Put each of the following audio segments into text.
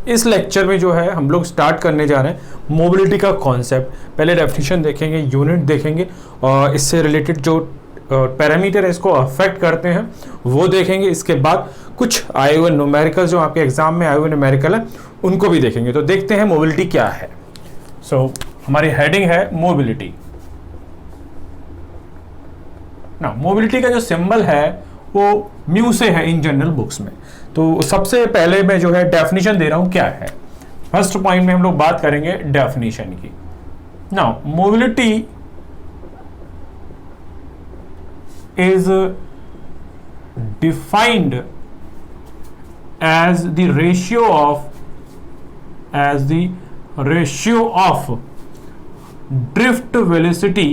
इस लेक्चर में जो है हम लोग स्टार्ट करने जा रहे हैं मोबिलिटी का कॉन्सेप्ट। पहले डेफिनेशन देखेंगे, यूनिट देखेंगे और इससे रिलेटेड जो पैरामीटर है इसको अफेक्ट करते हैं वो देखेंगे। इसके बाद कुछ आए हुए न्यूमेरिकल जो आपके एग्जाम में आए हुए न्यूमेरिकल है उनको भी देखेंगे। तो देखते हैं मोबिलिटी क्या है। हमारी हेडिंग है मोबिलिटी। ना मोबिलिटी का जो सिंबल है वो म्यू से है इन जनरल बुक्स में। तो सबसे पहले मैं जो है डेफिनेशन दे रहा हूं क्या है। फर्स्ट पॉइंट में हम लोग बात करेंगे डेफिनेशन की। Now mobility is defined as the ratio of drift velocity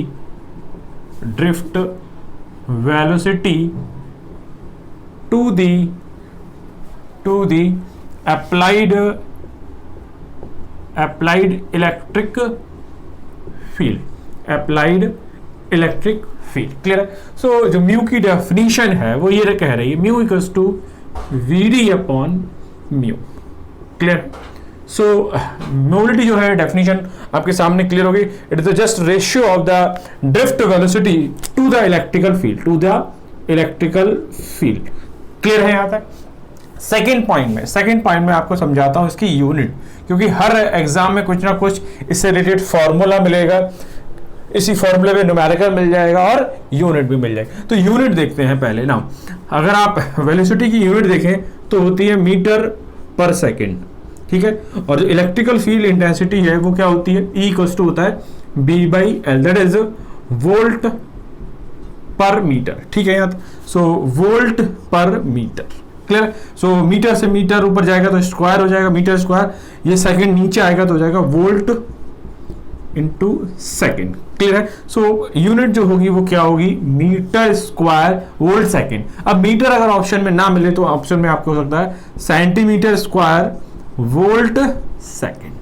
to the applied electric field। Clear है। सो जो म्यू की डेफिनेशन है वो ये कह रही है mu equals to VD upon mu. Clear. So mobility जो है डेफिनेशन आपके सामने क्लियर हो गई। It is the just ratio of the drift velocity to the electrical field. Clear है यहाँ तक। सेकेंड पॉइंट में आपको समझाता हूं इसकी यूनिट, क्योंकि हर एग्जाम में कुछ ना कुछ इससे रिलेटेड फॉर्मूला मिलेगा, इसी फॉर्मूले में न्यूमेरिकल मिल जाएगा और यूनिट भी मिल जाएगा। तो यूनिट देखते हैं पहले ना। अगर आप वेलोसिटी की यूनिट देखें तो होती है मीटर पर सेकंड। ठीक है। और जो इलेक्ट्रिकल फील्ड इंटेंसिटी है वो क्या होती है, E इक्वल्स टू होता है B/L, that is volt per metre. ठीक है। यहाँ सो वोल्ट पर मीटर। क्लियर। सो मीटर से मीटर ऊपर जाएगा तो स्क्वायर हो जाएगा, मीटर स्क्वायर। ये सेकंड नीचे आएगा तो हो जाएगा वोल्ट इंटू सेकेंड। क्लियर है। सो यूनिट जो होगी वो क्या होगी, मीटर स्क्वायर वोल्ट सेकेंड। अब मीटर अगर ऑप्शन में ना मिले तो ऑप्शन में आपको हो सकता है centimetre square volt second.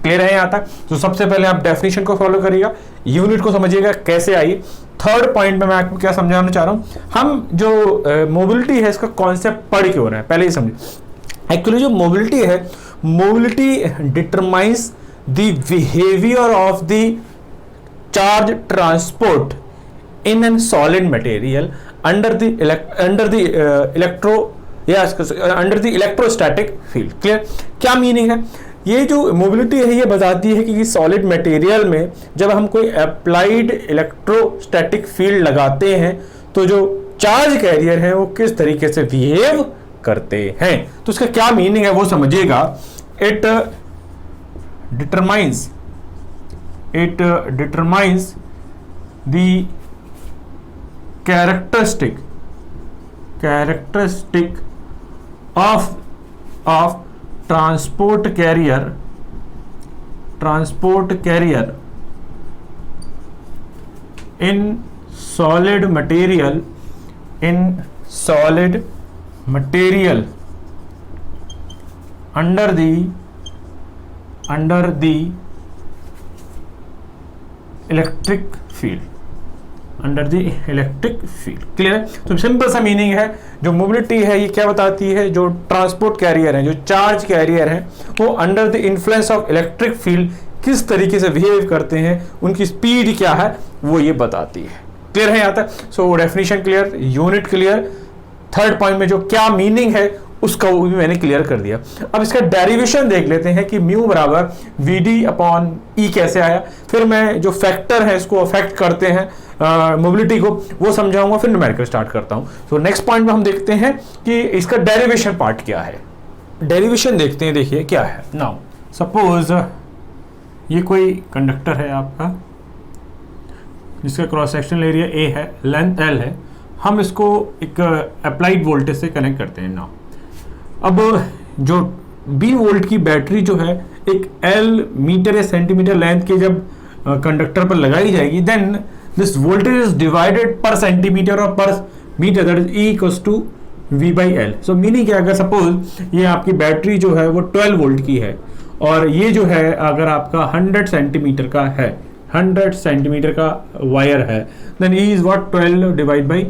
Clear है यहाँ तक। तो सबसे पहले आप डेफिनेशन को फॉलो करिएगा, यूनिट को समझिएगा कैसे आई। थर्ड पॉइंट में मैं आपको क्या समझाना चाह रहा हूं, हम जो मोबिलिटी है इसका कॉन्सेप्ट पढ़ के हो रहा है, पहले ही समझिए। एक्चुअली जो मोबिलिटी है, mobility determines the behavior of the charge transport in a solid material under the electrostatic field। Clear. क्या मीनिंग है, ये जो मोबिलिटी है ये बताती है कि सॉलिड मटेरियल में जब हम कोई अप्लाइड इलेक्ट्रोस्टैटिक फील्ड लगाते हैं तो जो चार्ज कैरियर है वो किस तरीके से बिहेव करते हैं। तो उसका क्या मीनिंग है वो समझिएगा। It determines the characteristic of transport carrier in solid material under the electric field. Clear है। तो सिंपल सा मीनिंग है, जो मोबिलिटी है ये क्या बताती है, जो ट्रांसपोर्ट कैरियर है, जो चार्ज कैरियर है वो under the influence of electric field किस तरीके से बिहेव करते हैं, उनकी स्पीड क्या है वो ये बताती है। क्लियर है यहाँ तक। So definition clear, unit clear. Third point में जो क्या मीनिंग है उसका वो भी मैंने क्लियर कर दिया। अब इसका डेरिवेशन देख लेते हैं कि म्यू बराबर VD अपॉन E कैसे आया। फिर मैं जो फैक्टर है इसको अफेक्ट करते हैं मोबिलिटी को वो समझाऊंगा, फिर न्यूमेरिकल स्टार्ट करता हूं। तो नेक्स्ट पॉइंट में हम देखते हैं कि इसका डेरिवेशन पार्ट क्या है। डेरिवेशन देखते हैं, देखिए क्या है। नाउ सपोज ये कोई कंडक्टर है आपका जिसका क्रॉस सेक्शनल एरिया A है, लेंथ L है। हम इसको एक अप्लाइड वोल्टेज से कनेक्ट करते हैं। नाउ अब जो B वोल्ट की बैटरी जो है एक L मीटर या सेंटीमीटर लेंथ के जब कंडक्टर पर लगाई जाएगी, then this voltage is divided per centimetre और per metre, that is E equals to V/L। So meaning क्या, अगर सपोज ये आपकी बैटरी जो है वो 12 वोल्ट की है और ये जो है अगर आपका 100 सेंटीमीटर का है, 100 सेंटीमीटर का वायर है, then E is what 12 divide by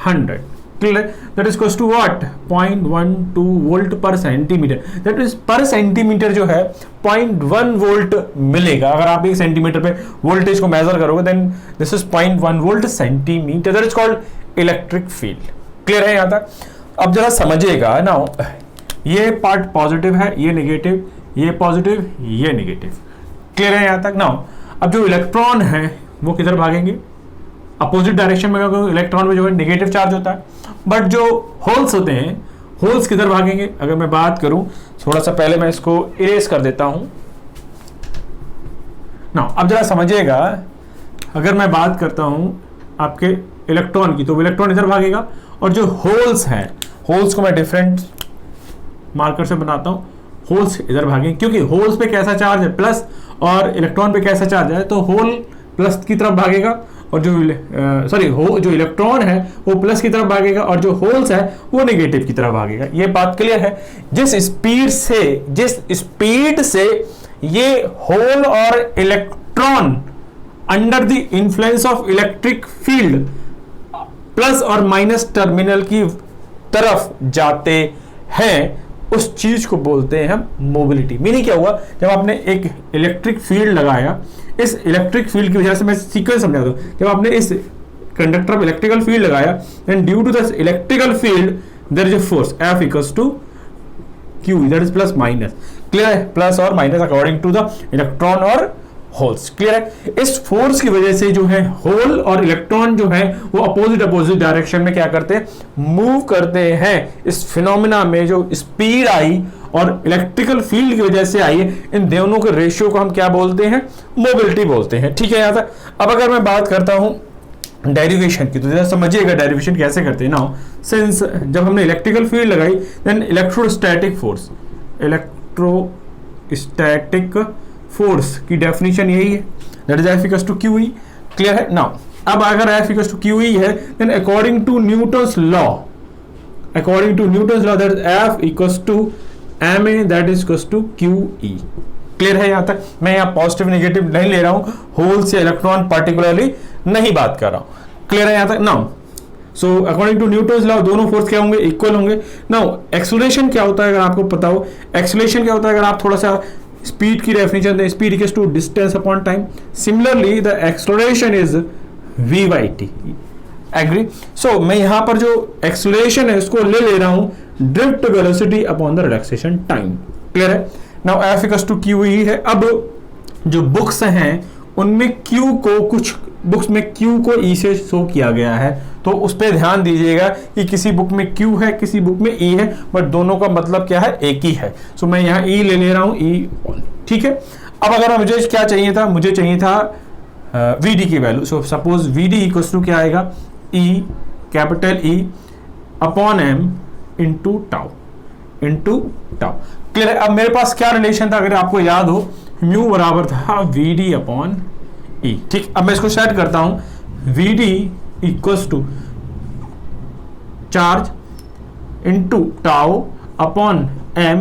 100। That is equals to what 0.12 volt per centimetre, that is per centimetre जो है 0.1 वोल्ट मिलेगा। अगर आप एक सेंटीमीटर पे वोल्टेज को मेजर करोगे then this is 0.1 volt centimetre, that is called electric field. Clear है यहाँ तक? अब जरा समझिएगा ना, ये पार्ट पॉजिटिव है, ये नेगेटिव, ये पॉजिटिव, ये नेगेटिव। क्लियर है यहाँ तक? ना अब जो इलेक्ट्रॉन है वो किधर भागेंगे? अपोजिट डायरेक्शन में, क्योंकि इलेक्ट्रॉन में जो है नेगेटिव चार्ज होता है। बट जो होल्स होते हैं, होल्स किधर भागेंगे? अगर मैं बात करूं, थोड़ा सा पहले मैं इसको इरेज कर देता हूं ना। अब जरा समझिएगा, अगर मैं बात करता हूं आपके इलेक्ट्रॉन की, तो इलेक्ट्रॉन इधर भागेगा, और जो होल्स हैं, होल्स को मैं डिफरेंट मार्कर से बनाता हूं, होल्स इधर भागेंगे, क्योंकि होल्स पे कैसा चार्ज है प्लस, और इलेक्ट्रॉन पे कैसा चार्ज है, तो होल प्लस की तरफ भागेगा, और जो इलेक्ट्रॉन है वो प्लस की तरफ भागेगा, और जो होल्स है वो नेगेटिव की तरफ भागेगा। ये बात क्लियर है? जिस स्पीड से ये होल और electron under the influence of electric field plus और माइनस टर्मिनल की तरफ जाते हैं, उस चीज को बोलते हैं हम मोबिलिटी। मीनिंग क्या हुआ? जब आपने एक इलेक्ट्रिक फील्ड लगाया, इस इलेक्ट्रिक फील्ड की वजह से, मैं सीक्वेंस समझा दूं, जब आपने इस कंडक्टर पर इलेक्ट्रिकल फील्ड लगाया, then due to this electrical field there is a force F equals to Q, that is plus minus. Clear है? प्लस और minus according to the electron और होल्स। क्लियर है? इस फोर्स की वजह से जो है होल और इलेक्ट्रॉन जो है वो अपोजिट डायरेक्शन में क्या करते हैं? मूव करते हैं। इस फिनोमिना में जो स्पीड आई और इलेक्ट्रिकल फील्ड की वजह से आई है, इन दोनों के रेशियो को हम क्या बोलते हैं? मोबिलिटी बोलते हैं। ठीक है यहाँ तक? अब अगर मैं बात करता हूं डेरिवेशन की, तो जरा समझिएगा डेरिवेशन कैसे करते हैं। नाउ सिंस जब हमने इलेक्ट्रिकल फील्ड लगाई, देन इलेक्ट्रोस्टैटिक फोर्स की डेफिनेशन यही है, that is F equals to QE। Clear है? नाउ अब अगर F इक्वल्स टू QE है, then according to Newton's law that is F equals to MA that is equals to QE। Clear है यहाँ तक? मैं यहाँ पॉजिटिव नेगेटिव नहीं ले रहा हूं, होल्स या इलेक्ट्रॉन पर्टिकुलरली नहीं बात कर रहा हूं। क्लियर है यहाँ तक? Now so according to Newton's law दोनों फोर्स क्या होंगे? इक्वल होंगे। नाउ एक्सेलरेशन क्या होता है अगर आपको पता हो? एक्सेलरेशन क्या होता है? अगर आप थोड़ा सा स्पीड की डेफिनेशन दें, speed equals to distance upon time. Similarly the acceleration is v/t। Agree? So मैं यहां पर जो एक्सेलरेशन है उसको ले रहा हूं drift velocity upon the relaxation time. Clear है? Now F equals to QE है। अब जो बुक्स हैं उनमें Q को, कुछ बुक्स में Q को E से शो किया गया है, तो उस पर ध्यान दीजिएगा कि किसी बुक में Q है, किसी बुक में E है, बट दोनों का मतलब क्या है? एक ही है। सो मैं यहाँ E ले रहा हूँ, E। ठीक है? अब अगर मुझे क्या चाहिए था? मुझे चाहिए था VD की value. So suppose VD equals to क्या आएगा? E, capital E upon M into tau. Clear है? अब मेरे पास क्या रिलेशन था? अगर आपको याद हो, म्यू बराबर था VD अपॉन E। ठीक, अब मैं इसको सेट करता हूं, VD equals to charge into tau upon M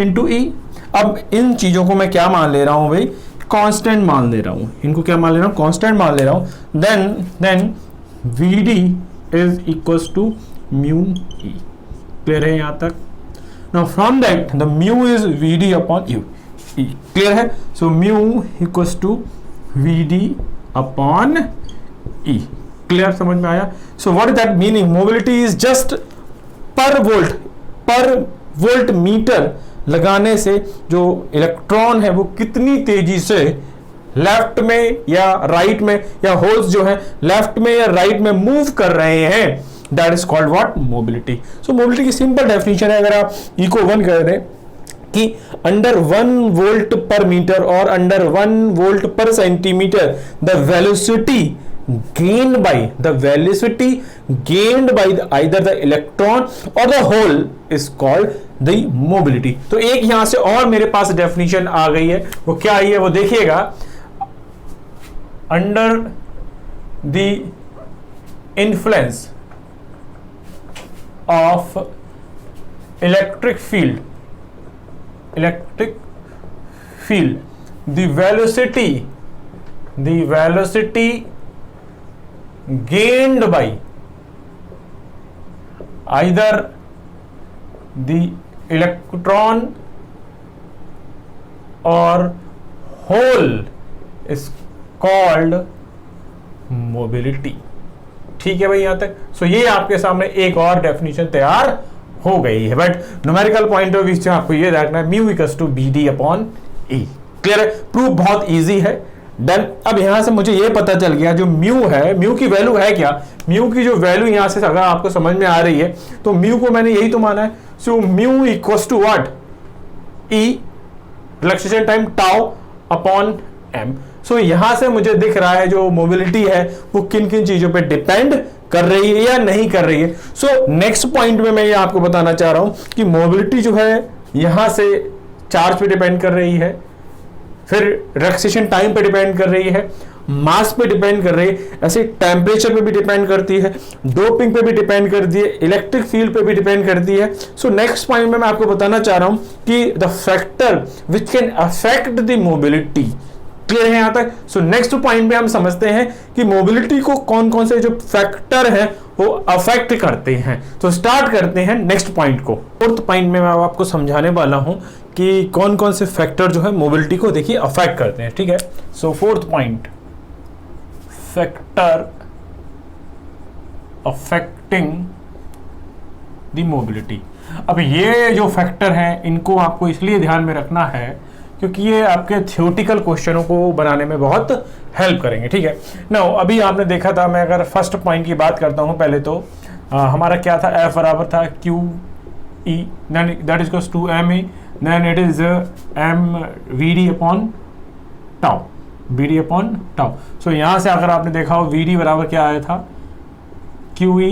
into E। अब इन चीजों को मैं क्या मान ले रहा हूं भाई? कांस्टेंट मान ले रहा हूं। इनको क्या मान ले रहा हूं? कांस्टेंट मान ले रहा हूं। Then VD is equals to mu E। Clear है यहाँ तक? Now from that the mu is VD upon E। Clear है? So mu equals to VD upon E। Clear? समझ में आया? So what is that meaning? Mobility is just per volt metre लगाने से जो इलेक्ट्रॉन है वो कितनी तेजी से लेफ्ट में या राइट में, या होल्स जो है लेफ्ट में या राइट में मूव कर रहे हैं, that is called what? Mobility. So mobility की सिंपल डेफिनेशन है, अगर आप E को 1 कर दें कि अंडर 1 वोल्ट पर मीटर और under 1 volt per centimetre the velocity gained by either the electron or the hole is called the mobility। तो एक यहां से और मेरे पास डेफिनेशन आ गई है, वो क्या आई है वो देखिएगा। Under the influence of electric field the velocity gained by either the electron और होल इज कॉल्ड मोबिलिटी। ठीक है भाई यहां तक। सो ये आपके सामने एक और डेफिनेशन तैयार हो गई है, but numerical point of view से आपको ये रखना है mu equals to BD upon E। Clear है, प्रूफ बहुत इजी है, डन। अब यहां से मुझे ये पता चल गया जो म्यू है, म्यू की वैल्यू है क्या, म्यू की जो वैल्यू यहां से अगर आपको समझ में आ रही है तो म्यू को मैंने यही तो माना है। So mu equals to what, E relaxation time tau upon m। So यहां से मुझे दिख रहा है जो मोबिलिटी है वो किन किन चीजों पे डिपेंड कर रही है या नहीं कर रही है। सो नेक्स्ट पॉइंट में मैं ये आपको बताना चाह रहा हूं कि मोबिलिटी जो है यहां से चार्ज पे डिपेंड कर रही है, फिर रिलैक्सेशन टाइम पे डिपेंड कर रही है, मास पे डिपेंड कर रही है, ऐसे टेम्परेचर पे भी डिपेंड करती है, डोपिंग पे भी डिपेंड करती है, इलेक्ट्रिक फील्ड पे भी डिपेंड करती है। सो नेक्स्ट पॉइंट में मैं आपको बताना चाह रहा हूं कि the factor which can affect the mobility. Clear है यहां तक। सो नेक्स्ट पॉइंट में हम समझते हैं कि मोबिलिटी को कौन कौन से जो फैक्टर हैं वो अफेक्ट करते हैं। तो स्टार्ट करते हैं नेक्स्ट पॉइंट को। फोर्थ पॉइंट में मैं आपको समझाने वाला हूं कि कौन कौन से फैक्टर जो है मोबिलिटी को देखिए अफेक्ट करते हैं। ठीक है, so fourth point, factor affecting the mobility. अब ये जो फैक्टर हैं इनको आपको इसलिए ध्यान में रखना है क्योंकि ये आपके थ्योरेटिकल क्वेश्चनों को बनाने में बहुत हेल्प करेंगे। ठीक है, नाउ अभी आपने देखा था, मैं अगर फर्स्ट पॉइंट की बात करता हूं पहले तो हमारा क्या था, F बराबर था QE that is equals to ME, then it is MVD upon tau, BD upon tau. So यहां से अगर आपने देखा हो VD बराबर क्या आया था, QE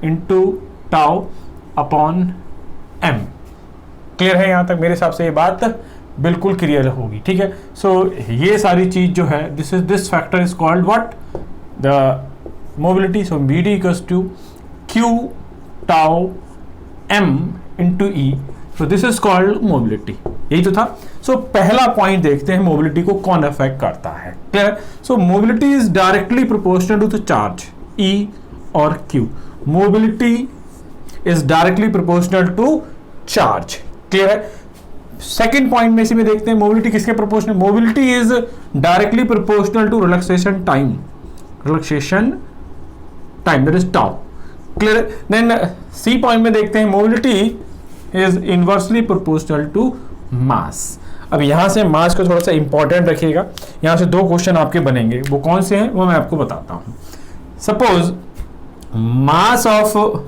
into tau upon M। Clear है यहां तक, मेरे हिसाब से ये बात बिल्कुल क्लियर होगी। ठीक है, सो ये सारी चीज जो है this factor is called what, the mobility. So BD equals to Q tau M into E, so this is called mobility. यही तो था। सो पहला पॉइंट देखते हैं मोबिलिटी को कौन अफेक्ट करता है। Clear, so mobility is directly proportional to the charge E और Q। Mobility is directly proportional to charge. Clear है। सेकेंड पॉइंट में इसी में देखते हैं मोबिलिटी किसके proportional, mobility is directly proportional to relaxation time, relaxation time that is tau. Clear. Then C point में देखते हैं mobility is inversely proportional to mass. अब यहां से मास को थोड़ा सा इंपॉर्टेंट रखिएगा, यहां से दो क्वेश्चन आपके बनेंगे, वो कौन से हैं वो मैं आपको बताता हूं। Suppose mass of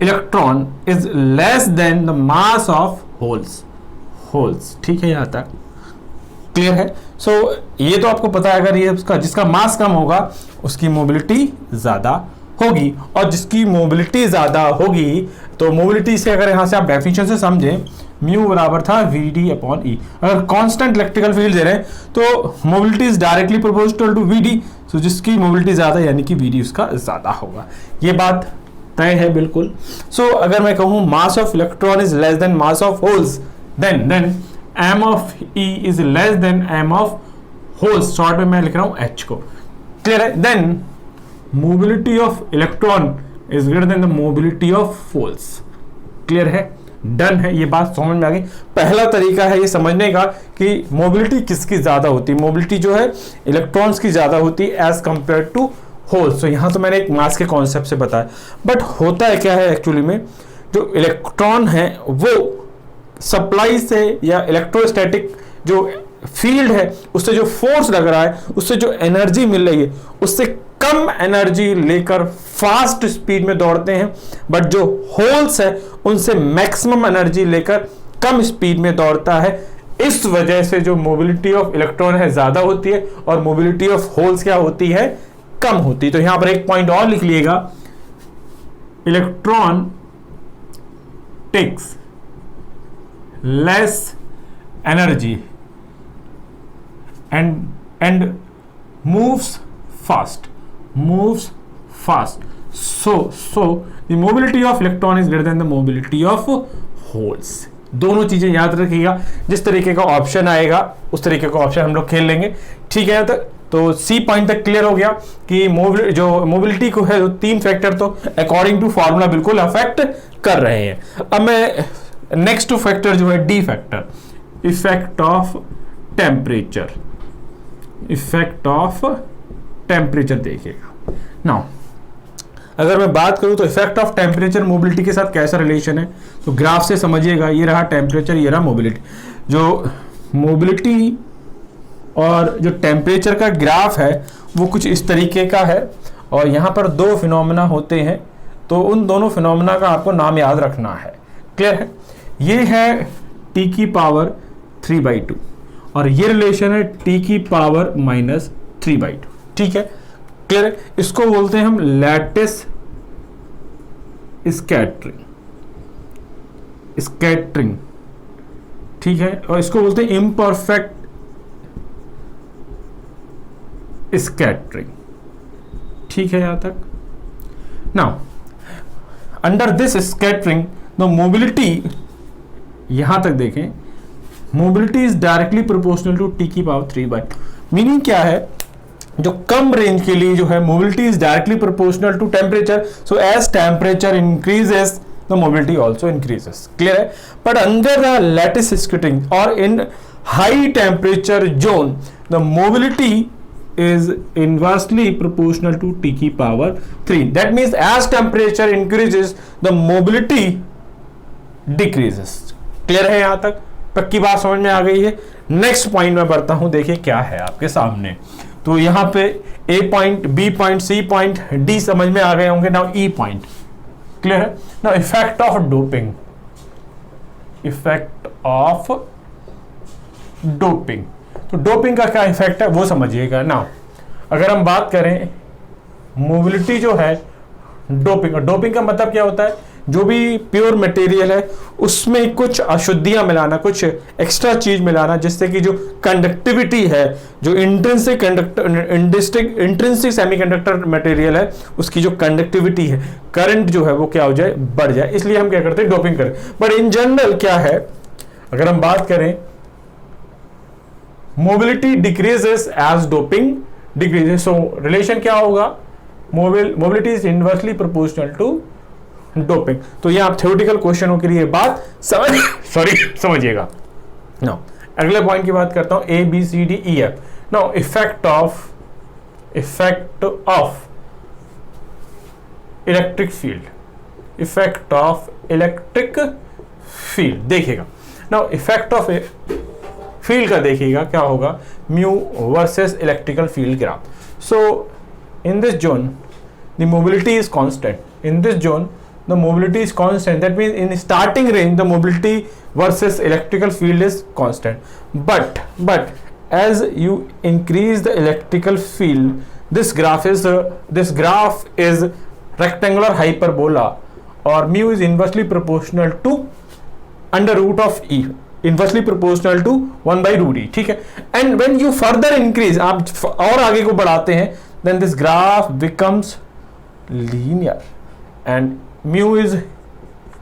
electron is less then the mass of holes. ठीक है यहां तक क्लियर है। सो ये तो आपको पता है, अगर ये उसका जिसका मास कम होगा उसकी मोबिलिटी ज्यादा होगी, और जिसकी मोबिलिटी ज्यादा होगी तो मोबिलिटी से अगर यहां से आप डेफिनेशन से समझें, म्यू बराबर था VD अपॉन E। अगर कांस्टेंट इलेक्ट्रिकल फील्ड दे रहे हैं तो mobility is directly proportional to VD, so जिसकी मोबिलिटी ज्यादा यानी कि VD उसका ज्यादा होगा। ये बात तय है बिल्कुल। सो अगर मैं कहूं mass of electron is less than mass of holes, then m of E is less than m of holes, short में मैं लिख रहा हूं H को। क्लियर है। Then mobility of electron is greater than the mobility of holes. Clear है, done है, ये बात समझ में आ गई। पहला तरीका है ये समझने का कि मोबिलिटी किसकी ज्यादा होती है, मोबिलिटी जो है इलेक्ट्रॉन्स की ज्यादा होती है एज कंपेयर टू होल्स। तो यहां तो मैंने एक मास के कॉन्सेप्ट से बताया, बट होता है क्या है एक्चुअली में, जो इलेक्ट्रॉन है वो सप्लाई से या इलेक्ट्रोस्टैटिक जो फील्ड है उससे जो फोर्स लग रहा है, उससे जो एनर्जी मिल रही है, उससे कम एनर्जी लेकर फास्ट स्पीड में दौड़ते हैं, बट जो होल्स है उनसे मैक्सिमम एनर्जी लेकर कम स्पीड में दौड़ता है। इस वजह से जो मोबिलिटी ऑफ इलेक्ट्रॉन है ज्यादा होती है और मोबिलिटी ऑफ होल्स क्या होती है, कम होती है। तो यहां पर एक पॉइंट और लिख लीजिएगा, electron takes less energy and moves fast, so the mobility of electron is greater than the mobility of holes। दोनों चीजें याद रखिएगा, जिस तरीके का ऑप्शन आएगा उस तरीके का ऑप्शन हम लोग खेल लेंगे। ठीक है, तो तो सी पॉइंट तक क्लियर हो गया कि मोबिलिटी को है 3 फैक्टर तो अकॉर्डिंग टू फॉर्मूला बिल्कुल अफेक्ट कर रहे हैं। अब मैं नेक्स्ट फैक्टर जो है D factor, effect of temperature, effect of temperature देखिएगा। नाउ अगर मैं बात करूं तो इफेक्ट ऑफ टेम्परेचर मोबिलिटी के साथ कैसा रिलेशन है, तो ग्राफ से समझिएगा। ये रहा टेम्परेचर, ये रहा मोबिलिटी। जो मोबिलिटी और जो टेम्परेचर का ग्राफ है वो कुछ इस तरीके का है, और यहाँ पर 2 फिनोमेना होते हैं, तो उन दोनों फिनोमेना का आपको नाम याद रखना है। क्लियर है? ये है t की पावर 3/2 और ये रिलेशन है t की पावर -3/2। ठीक है, क्लियर है? इसको बोलते हैं हम लैटिस स्कैटरिंग, ठीक है, और इसको बोलते हैं इम्परफेक्ट स्कैटरिंग। ठीक है यहां तक? Now under this scattering the mobility, यहां तक देखें, mobility is directly proportional to T की पावर 3/2। मीनिंग क्या है, जो कम रेंज के लिए जो है mobility is directly proportional to temperature, so as temperature increases the mobility also increases. Clear है? But under the lattice scattering और in high temperature zone the mobility is inversely proportional to t की power 3. That means as temperature increases the mobility decreases. Clear है? यहां तक पक्की बात समझ में आ गई है। नेक्स्ट पॉइंट में बढ़ता हूं, देखिए क्या है आपके सामने। तो यहां पे A point, B point, C point, D समझ में आ गए होंगे। नाउ ई पॉइंट क्लियर है? Now effect of doping, effect of doping. तो डोपिंग का क्या इफेक्ट है वो समझिएगा ना। अगर हम बात करें मोबिलिटी जो है डोपिंग, डोपिंग का मतलब क्या होता है, जो भी प्योर मटेरियल है उसमें कुछ अशुद्धियां मिलाना, कुछ एक्स्ट्रा चीज मिलाना, जिससे कि जो कंडक्टिविटी है, जो इंट्रिंसिक सेमीकंडक्टर मटेरियल है, उसकी जो कंडक्टिविटी है, करंट जो है वो क्या हो जाए, बढ़ जाए। इसलिए हम क्या करते हैं, डोपिंग करें। बट इन जनरल क्या है, अगर हम बात करें mobility decreases as doping decreases, so relation क्या होगा, mobility is inversely proportional to doping. तो ये आप थ्योरेटिकल क्वेश्चनों के लिए बात समझिएगा। नाउ अगले पॉइंट की बात करता हूं, A B C D E F. Now effect of electric field, effect of electric field देखिएगा। नाउ इफेक्ट ऑफ फील्ड का देखिएगा क्या होगा, mu versus electrical field graph. So in this zone the mobility is constant, in this zone the mobility is constant. That means in starting range the mobility versus electrical field is constant, but as you increase the electrical field, this graph is rectangular hyperbola, or mu is inversely proportional to under root of e, inversely proportional to 1/√e। ठीक है? and when you further increase, आप और आगे को बढ़ाते हैं, then this graph becomes linear and mu is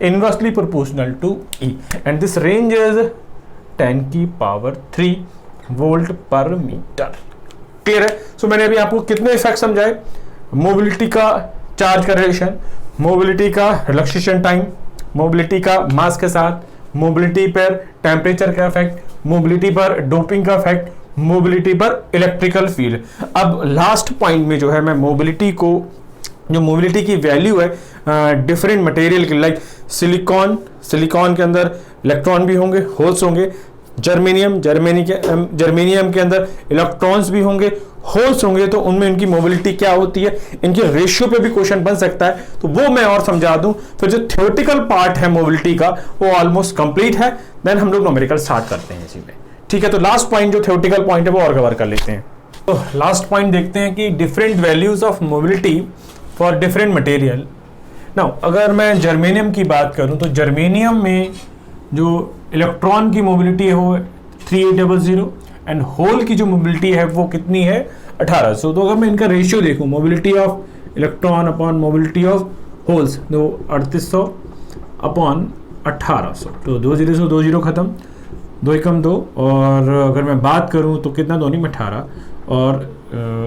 inversely proportional to E, and this range is 10 की power 3 volt per metre. Clear है? सो मैंने अभी आपको कितने इफेक्ट समझाए, मोबिलिटी का चार्ज का रिलेशन, मोबिलिटी का रिलैक्सेशन टाइम, मोबिलिटी का मास के साथ, मोबिलिटी पर टेम्परेचर का इफेक्ट, मोबिलिटी पर डोपिंग का इफेक्ट, मोबिलिटी पर इलेक्ट्रिकल फील्ड। अब लास्ट पॉइंट में जो है मैं मोबिलिटी को, जो मोबिलिटी की वैल्यू है डिफरेंट मटेरियल की, लाइक सिलिकॉन के अंदर इलेक्ट्रॉन भी होंगे, होल्स होंगे, जर्मेनियम के अंदर इलेक्ट्रॉन्स भी होंगे, होल्स होंगे, तो उनमें इनकी मोबिलिटी क्या होती है, इनके रेशियो पे भी क्वेश्चन बन सकता है। तो वो मैं और समझा दूं, फिर जो थ्योरेटिकल पार्ट है मोबिलिटी का वो ऑलमोस्ट कंप्लीट है, देन हम लोग न्यूमेरिकल स्टार्ट करते हैं इसी में। ठीक है? तो लास्ट पॉइंट जो थ्योरेटिकल पॉइंट है वो और कवर कर लेते हैं। तो लास्ट पॉइंट देखते हैं कि different values of mobility for different material. Now अगर मैं जर्मेनियम की बात करूं तो जर्मेनियम में जो इलेक्ट्रॉन की मोबिलिटी है वो 3800 एंड होल की जो मोबिलिटी है वो कितनी है, 1800। तो अगर मैं इनका रेशियो देखूं, mobility of electron upon mobility of holes, तो 3800 अपॉन 1800, तो 2 0 से 2 0 खत्म, 2 एकम 2, और अगर मैं बात करूं तो कितना, 2 में 18, और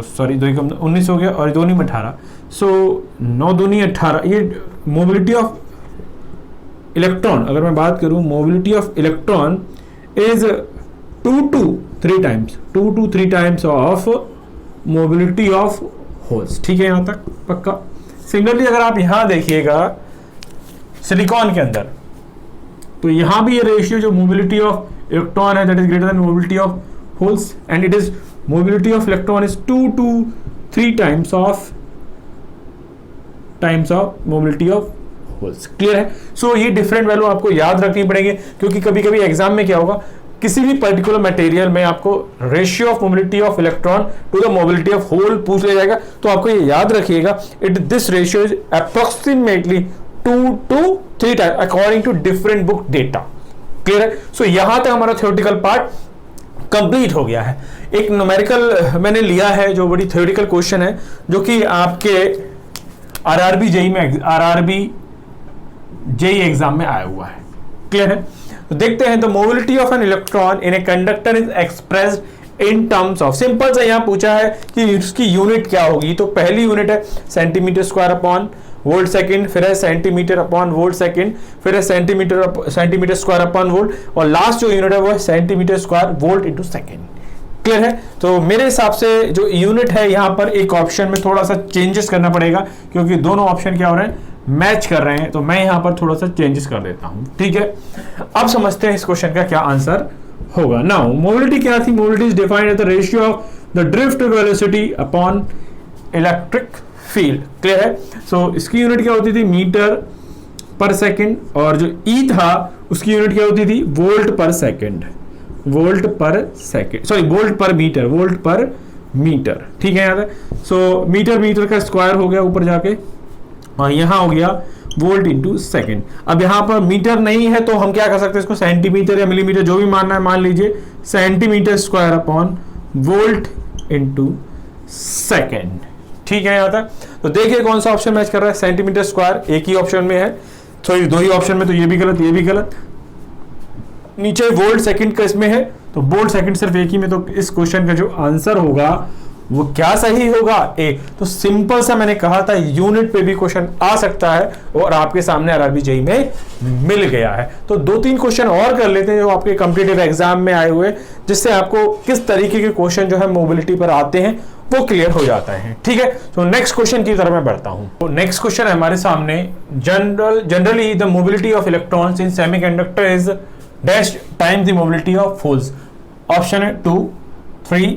सॉरी 2 कम 19 हो गया और 2 में 18, सो 9 दूनी 18। ये मोबिलिटी ऑफ इलेक्ट्रॉन, अगर मैं बात करूं mobility of electron is 2 to 3 times of mobility of holes. ठीक है, यहां तक पक्का। सिमिलरली अगर आप यहां देखिएगा सिलिकॉन के अंदर, तो यहां भी ये रेशियो जो मोबिलिटी ऑफ इलेक्ट्रॉन है that is greater then mobility of holes, and it is mobility of electron is 2 to 3 times of mobility of holes. Clear है? सो ये डिफरेंट वैल्यू आपको याद रखनी पड़ेगी, क्योंकि कभी कभी एग्जाम में क्या होगा, किसी भी पर्टिकुलर मटेरियल में आपको ratio of mobility of electron to the mobility of hole पूछ लिया जाएगा, तो आपको ये याद रखिएगा this ratio is approximately 2 to 3 time according to different book data. Clear है? सो यहां तक हमारा थ्योरेटिकल पार्ट कंप्लीट हो गया है। एक न्यूमेरिकल मैंने लिया है जो बड़ी थ्योरेटिकल क्वेश्चन है, जो कि आपके आरआरबी जेई एग्जाम में आया हुआ है। क्लियर है? तो देखते हैं, the mobility of an electron in a conductor is expressed in terms of, simple से यहां पूछा है कि उसकी यूनिट क्या होगी। तो पहली यूनिट है centimetre square upon volt second, फिर है सेंटीमीटर अपॉन वोल्ट सेकंड, फिर है सेंटीमीटर स्क्वायर अपॉन वोल्ट, और लास्ट जो यूनिट है वो है centimetre square volt into second. Clear है? तो मेरे हिसाब से जो यूनिट है यहां पर एक ऑप्शन में थोड़ा सा चेंजेस करना पड़ेगा, क्योंकि दोनों ऑप्शन क्या हो रहे हैं, मैच कर रहे हैं। तो मैं यहां पर थोड़ा सा चेंजेस कर देता हूं। ठीक है, अब समझते हैं इस क्वेश्चन का क्या आंसर होगा। नाउ मोबिलिटी क्या थी? Mobility is defined as the ratio of the drift velocity upon electric field. Clear है? सो इसकी यूनिट क्या होती थी? मीटर पर सेकंड, और जो ई था उसकी यूनिट क्या होती थी? वोल्ट पर सेकंड, वोल्ट पर मीटर। ठीक है याद है? सो मीटर का स्क्वायर हो गया ऊपर जाके, और यहां हो गया वोल्ट इंटू सेकेंड। अब यहां पर मीटर नहीं है तो हम क्या कर सकते हैं, इसको सेंटीमीटर या मिलीमीटर जो भी मानना है मान लीजिए, centimetre square upon volt into second. ठीक है यहां तक? तो देखिए कौन सा ऑप्शन मैच कर रहा है, सेंटीमीटर स्क्वायर एक ही ऑप्शन में है, सॉरी 2 ही ऑप्शन में, तो ये भी गलत ये भी गलत। नीचे वोल्ट सेकंड का इसमें है, तो वोल्ट सेकंड सिर्फ एक ही में, तो इस क्वेश्चन का जो आंसर होगा वो क्या सही होगा? ए। तो सिंपल सा मैंने कहा था यूनिट पे भी क्वेश्चन आ सकता है, और आपके सामने आरआरबी जेईई में मिल गया है। तो 2-3 क्वेश्चन और कर लेते हैं जो आपके कॉम्पिटिटिव एग्जाम में आए हुए, जिससे आपको किस तरीके के क्वेश्चन जो है मोबिलिटी पर आते हैं वो क्लियर हो जाता है। ठीक है, तो नेक्स्ट क्वेश्चन की तरफ मैं बढ़ता हूं। तो नेक्स्ट क्वेश्चन है हमारे सामने, generally the mobility of electrons in semiconductor is dash times the mobility of holes. Option है 2, 3,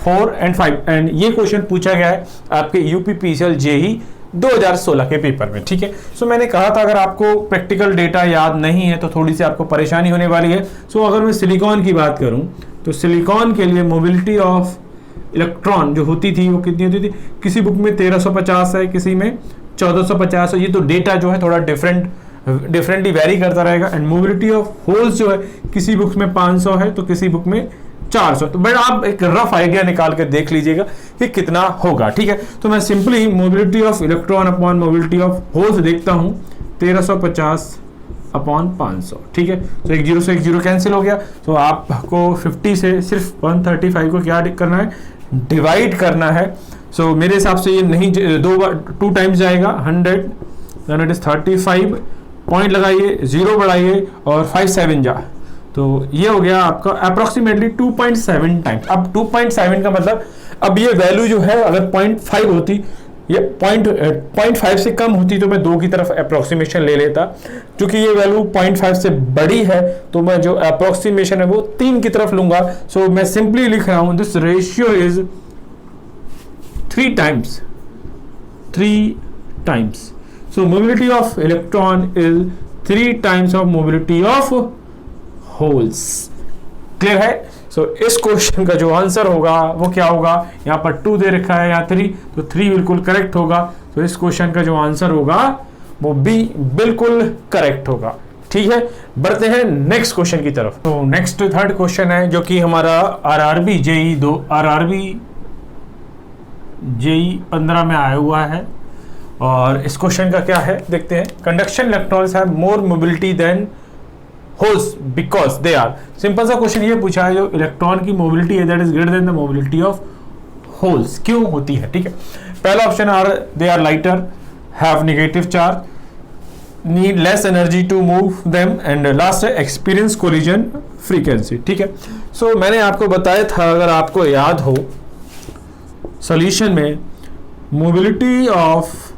4 एंड 5, एंड ये क्वेश्चन पूछा गया है आपके यूपीपीसीएल जेईई 2016 के पेपर में। ठीक है, सो मैंने कहा था अगर आपको प्रैक्टिकल डेटा याद नहीं है तो थोड़ी सी आपको परेशानी होने वाली है। सो अगर मैं सिलिकॉन की बात करूं तो सिलिकॉन के लिए मोबिलिटी ऑफ इलेक्ट्रॉन जो होती थी वो कितनी होती थी? किसी बुक में 1350 है, किसी में 1450 है। ये तो डेटा जो है थोड़ा डिफरेंटली वेरी करता रहेगा। एंड मोबिलिटी ऑफ होल्स जो है किसी बुक में 500 है तो किसी बुक में 400। तो बट आप एक रफ आइडिया निकाल कर देख लीजिएगा कि कितना होगा। ठीक है, तो मैं simply mobility of electron upon mobility of holes देखता हूं, 1350 अपॉन 500। ठीक है, तो एक 0 से एक 0 कैंसिल हो गया। तो आपको 50 से सिर्फ 135 को क्या करना है? डिवाइड करना है। सो मेरे हिसाब से ये नहीं 2 टाइम्स जाएगा, 100 देन इट इज 35, पॉइंट लगाइए, 0 बढ़ाइए और 5 7 जा, तो ये हो गया आपका अप्रोक्सीमेटली 2.7 टाइम्स। अब 2.7 का मतलब अब ये वैल्यू जो है अगर 0.5 होती, ये 0.5 से कम होती तो मैं 2 की तरफ अप्रोक्सीमेशन ले लेता। क्योंकि ये वैल्यू 0.5 से बड़ी है तो मैं जो अप्रोक्सीमेशन है वो 3 की तरफ लूंगा। सो मैं सिंपली लिख रहा हूं this ratio is 3 times. So mobility of electron is 3 times of mobility of holes. Clear है? सो इस क्वेश्चन का जो आंसर होगा वो क्या होगा? यहाँ पर 2 दे रखा है, यहाँ 3, तो 3 बिल्कुल करेक्ट होगा। तो इस क्वेश्चन का जो आंसर होगा वो बी बिल्कुल करेक्ट होगा। ठीक है, बढ़ते हैं नेक्स्ट क्वेश्चन की तरफ। तो नेक्स्ट थर्ड क्वेश्चन है जो कि हमारा आरआरबी जेईई 15 में आया हुआ है, और इस क्वेश्चन का क्या है देखते हैं। Conduction electrons have more mobility than holes because they are. Simple सा क्वेश्चन ये पूछा है जो इलेक्ट्रॉन की मोबिलिटी है that is greater than the mobility of holes क्यों होती है, ठीक है। पहला option are they are lighter, have negative charge, need less energy to move them, and last है एक्सपीरियंस कोलिजन फ्रीक्वेंसी, ठीक है। सो मैंने आपको बताया था, अगर आपको याद हो सॉल्यूशन में, mobility of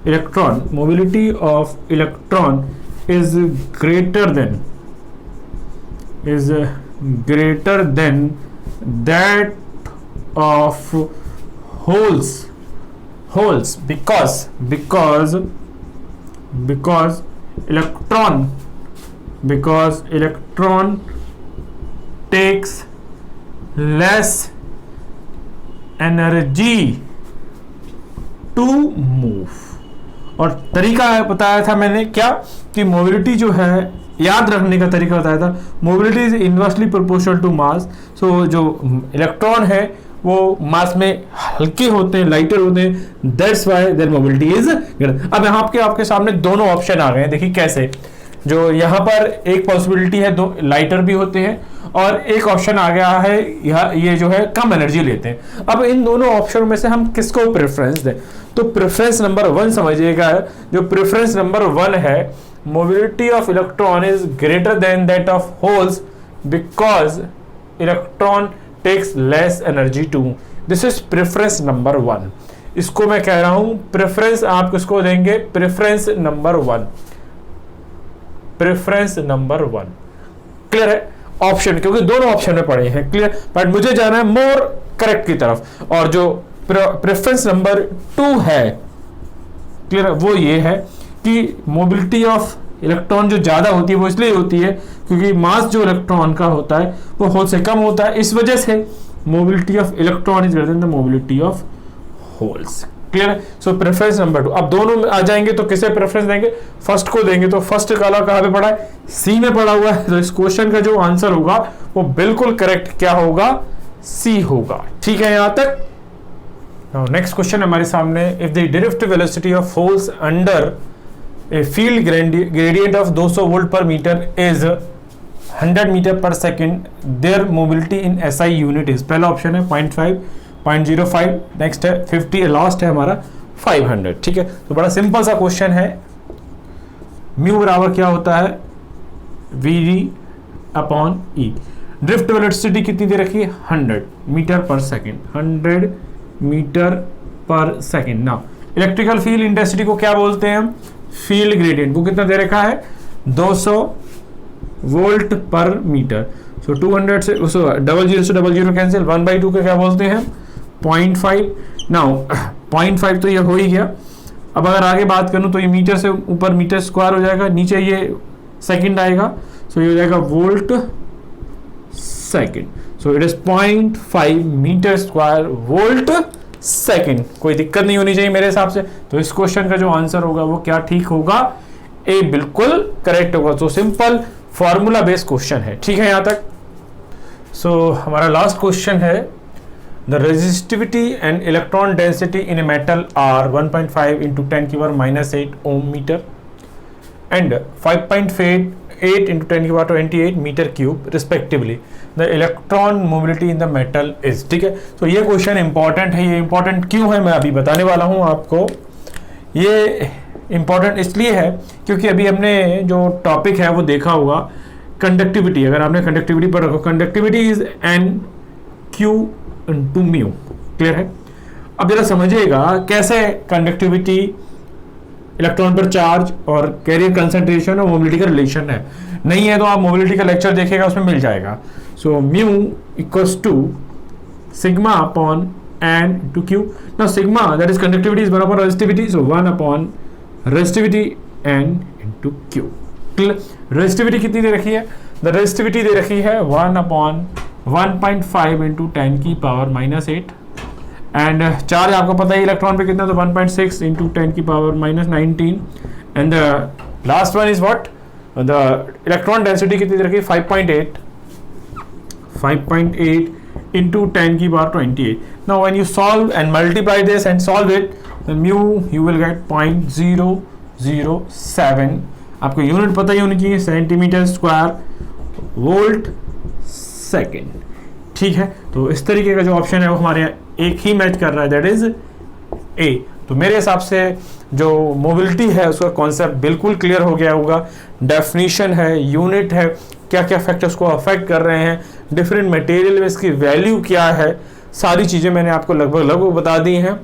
electron is greater than that of holes because electron takes less energy to move। और तरीका बताया था मैंने क्या, कि मोबिलिटी जो है, याद रखने का तरीका बताया था, mobility is inversely proportional to mass. So जो इलेक्ट्रॉन है वो मास में हल्के होते हैं, लाइटर होते हैं, that's why their mobility is greater. अब यहाँ आपके सामने दोनों ऑप्शन आ गए हैं, देखिए कैसे। जो यहाँ पर एक पॉसिबिलिटी है, दो लाइटर भी होते हैं, और एक ऑप्शन आ गया है ये जो है कम एनर्जी लेते हैं। अब इन दोनों ऑप्शन में से हम किसको प्रेफरेंस दें, तो प्रेफरेंस नंबर 1 समझिएगा। जो प्रेफरेंस नंबर 1 है, mobility of electron is greater than that of holes because electron takes less energy to. This is preference number 1। इसको मैं कह रहा हूं प्रेफरेंस, आप किसको देंगे, preference number 1, preference number 1। Clear है ऑप्शन, क्योंकि दोनों ऑप्शन में पड़े हैं, क्लियर। बट मुझे जाना है मोर करेक्ट की तरफ, और जो प्रेफरेंस नंबर 2 है, क्लियर, वो ये है कि मोबिलिटी ऑफ इलेक्ट्रॉन जो ज्यादा होती है वो इसलिए होती है क्योंकि मास जो इलेक्ट्रॉन का होता है वो होल से कम होता है, इस वजह से mobility of electron is greater than the mobility of holes. Clear है। सो प्रेफरेंस नंबर 2। अब दोनों में आ जाएंगे तो किसे प्रेफरेंस देंगे, फर्स्ट को देंगे। तो फर्स्ट काला कहां पे पड़ा है, सी में पड़ा हुआ है। तो इस क्वेश्चन का जो आंसर होगा वो बिल्कुल करेक्ट क्या होगा, सी होगा। ठीक है यहां तक। नाउ नेक्स्ट क्वेश्चन हमारे सामने, if the derivative velocity of holes under a field gradient of 200 volt per metre is 100 metre per second, their mobility in SI unit is. पहला ऑप्शन है 0.5, 0.05, नेक्स्ट है 50, लास्ट है हमारा 500। ठीक है, तो बड़ा सिंपल सा क्वेश्चन है। म्यू बराबर क्या होता है, VD upon E। Drift velocity कितनी दे रखी है, 100 metre per second, 100 metre per second. ना इलेक्ट्रिकल फील्ड इंटेंसिटी को क्या बोलते हैं हम, फील्ड ग्रेडियंट को कितना दे रखा है, 200 वोल्ट पर मीटर। सो 200 से 00 से 00 कैंसिल, 1/2 के क्या बोलते हैं, 0.5। नाउ 0.5 तो ये हो ही गया। अब अगर आगे बात करूं तो ये मीटर से ऊपर मीटर स्क्वायर हो जाएगा, नीचे ये सेकंड आएगा। सो ये हो जाएगा volt second. So it is 0.5 metre square volt second. कोई दिक्कत नहीं होनी चाहिए मेरे हिसाब से। तो इस क्वेश्चन का जो आंसर होगा वो क्या ठीक होगा, ए बिल्कुल करेक्ट होगा। तो सिंपल फॉर्मूला बेस्ड क्वेश्चन है। ठीक है यहां तक। सो हमारा लास्ट क्वेश्चन है, the resistivity and electron density in a metal are 1.5 into 10⁻⁸ ohm metre and 5.8 into 10⁻28 metre cube respectively. The electron mobility in the metal is. ठीक है, तो ये क्वेश्चन इंपॉर्टेंट है। ये इंपॉर्टेंट क्यों है मैं अभी बताने वाला हूं आपको। ये इंपॉर्टेंट इसलिए है क्योंकि अभी हमने जो टॉपिक है वो देखा होगा कंडक्टिविटी। अगर आपने कंडक्टिविटी पढ़ा हो, conductivity is N/Q × mu. Clear है। अब जरा समझिएगा कैसे कंडक्टिविटी, इलेक्ट्रॉन पर चार्ज और कैरियर कंसंट्रेशन और मोबिलिटी का रिलेशन है। नहीं है तो आप मोबिलिटी का लेक्चर देखिएगा, उसमें मिल जाएगा। So mu equals to sigma upon N × Q। Now sigma that is conductivity is 1 upon resistivity, so 1 upon resistivity N × Q। Resistivity कितनी दे रखी है, द रेजिस्टिविटी दे रखी है 1 अपॉन 1.5 इंटू 10⁻⁸ एंड चार्ज आपको पता है इलेक्ट्रॉन पे कितना, तो 1.6 into 10⁻⁹ and the last one is what, the electron density कितनी दे रखी है 5.8 into 10⁻28। Now when you solve and multiply this and solve it, then mu you will get 0.007। आपको यूनिट पता ही होनी चाहिए, सेंटीमीटर स्क्वायर वोल्ट सेकेंड। ठीक है, तो इस तरीके का जो ऑप्शन है वो हमारे यहाँ एक ही मैच कर रहा है, दैट इज ए। तो मेरे हिसाब से जो मोबिलिटी है उसका कॉन्सेप्ट बिल्कुल क्लियर हो गया होगा। डेफिनेशन है, यूनिट है, क्या क्या फैक्टर्स को अफेक्ट कर रहे हैं, डिफरेंट मटेरियल में इसकी वैल्यू क्या है, सारी चीज़ें मैंने आपको लगभग बता दी हैं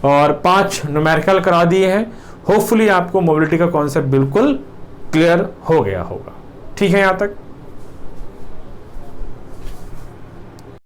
और 5 न्यूमेरिकल करा दिए हैं। होपफुली आपको मोबिलिटी का कॉन्सेप्ट बिल्कुल क्लियर हो गया होगा। ठीक है यहाँ तक।